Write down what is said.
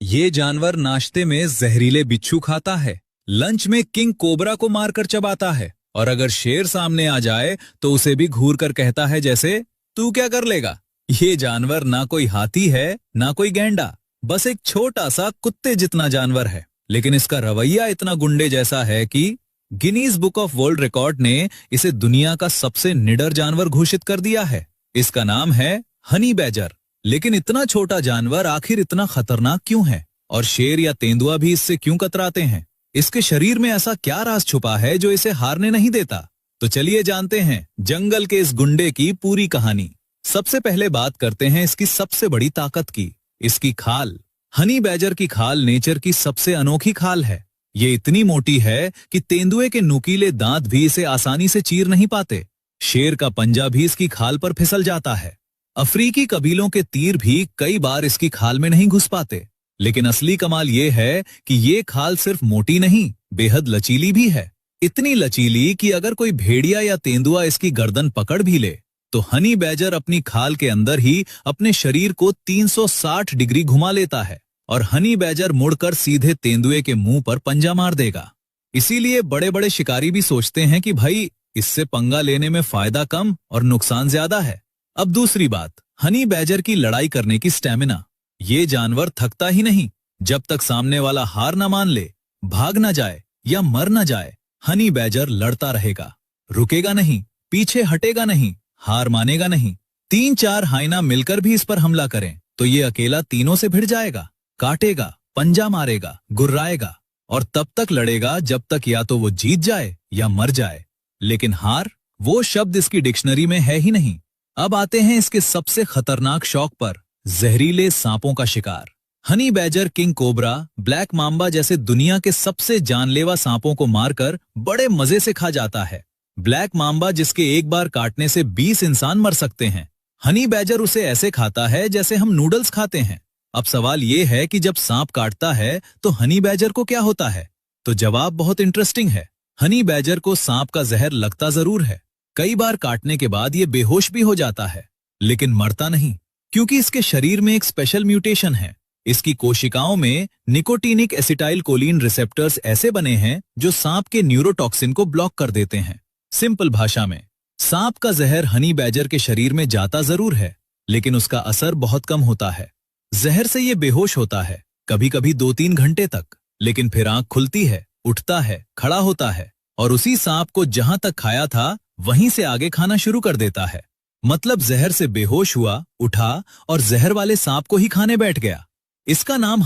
ये जानवर नाश्ते में जहरीले बिच्छू खाता है, लंच में किंग कोबरा को मारकर चबाता है और अगर शेर सामने आ जाए तो उसे भी घूर कर कहता है जैसे तू क्या कर लेगा। ये जानवर ना कोई हाथी है ना कोई गैंडा, बस एक छोटा सा कुत्ते जितना जानवर है, लेकिन इसका रवैया इतना गुंडे जैसा है कि Guinness book of world record ने इसे दुनिया का सबसे निडर जानवर घोषित कर दिया है। इसका नाम है हनी बैजर। लेकिन इतना छोटा जानवर आखिर इतना खतरनाक क्यों है और शेर या तेंदुआ भी इससे क्यों कतराते हैं? इसके शरीर में ऐसा क्या राज छुपा है जो इसे हारने नहीं देता? तो चलिए जानते हैं जंगल के इस गुंडे की पूरी कहानी। सबसे पहले बात करते हैं इसकी सबसे बड़ी ताकत की, इसकी खाल। हनी बैजर की खाल नेचर की सबसे अनोखी खाल है। ये इतनी मोटी है कि तेंदुए के नुकीले दांत भी इसे आसानी से चीर नहीं पाते। शेर का पंजा भी इसकी खाल पर फिसल जाता है। अफ्रीकी कबीलों के तीर भी कई बार इसकी खाल में नहीं घुस पाते। लेकिन असली कमाल ये है कि ये खाल सिर्फ मोटी नहीं, बेहद लचीली भी है। इतनी लचीली कि अगर कोई भेड़िया या तेंदुआ इसकी गर्दन पकड़ भी ले तो हनी बैजर अपनी खाल के अंदर ही अपने शरीर को 360 डिग्री घुमा लेता है और हनी बैजर मुड़कर सीधे तेंदुए के मुंह पर पंजा मार देगा। इसीलिए बड़े बड़े शिकारी भी सोचते हैं कि भाई इससे पंगा लेने में फायदा कम और नुकसान ज्यादा है। अब दूसरी बात, हनी बैजर की लड़ाई करने की स्टेमिना। ये जानवर थकता ही नहीं। जब तक सामने वाला हार ना मान ले, भाग ना जाए या मर ना जाए, हनी बैजर लड़ता रहेगा, रुकेगा नहीं, पीछे हटेगा नहीं, हार मानेगा नहीं। 3-4 हाइना मिलकर भी इस पर हमला करें तो ये अकेला तीनों से भिड़ जाएगा, काटेगा, पंजा मारेगा, गुर्राएगा और तब तक लड़ेगा जब तक या तो वो जीत जाए या मर जाए। लेकिन हार, वो शब्द इसकी डिक्शनरी में है ही नहीं। अब आते हैं इसके सबसे खतरनाक शौक पर, जहरीले सांपों का शिकार। Honey badger king cobra, black Mamba जैसे दुनिया के सबसे जानलेवा सांपों को मारकर बड़े मजे से खा जाता है। ब्लैक मांबा जिसके एक बार काटने से 20 इंसान मर सकते हैं, हनी बैजर उसे ऐसे खाता है जैसे हम नूडल्स खाते हैं। अब सवाल ये है कि जब सांप काटता है तो हनी बैजर को क्या होता है? तो जवाब बहुत इंटरेस्टिंग है। हनी बैजर को सांप का जहर लगता जरूर है, कई बार काटने के बाद ये बेहोश भी हो जाता है, लेकिन मरता नहीं, क्योंकि इसके शरीर में एक स्पेशल म्यूटेशन है। इसकी कोशिकाओं में निकोटीनिक एसिटाइल कोलिन रिसेप्टर्स ऐसे बने हैं जो सांप के न्यूरोटॉक्सिन को ब्लॉक कर देते हैं। सिंपल भाषा में, सांप का जहर हनी बैजर के शरीर में जाता जरूर है, लेकिन उसका असर बहुत कम होता है। जहर से ये बेहोश होता है, कभी कभी 2-3 घंटे तक, लेकिन फिर आंख खुलती है, उठता है, खड़ा होता है और उसी सांप को जहां तक खाया था वहीं से आगे खाना शुरू कर देता है। मतलब जहर से बेहोश हुआ, उठा और जहर वाले सांप को ही खाने बैठ गया। इसका नाम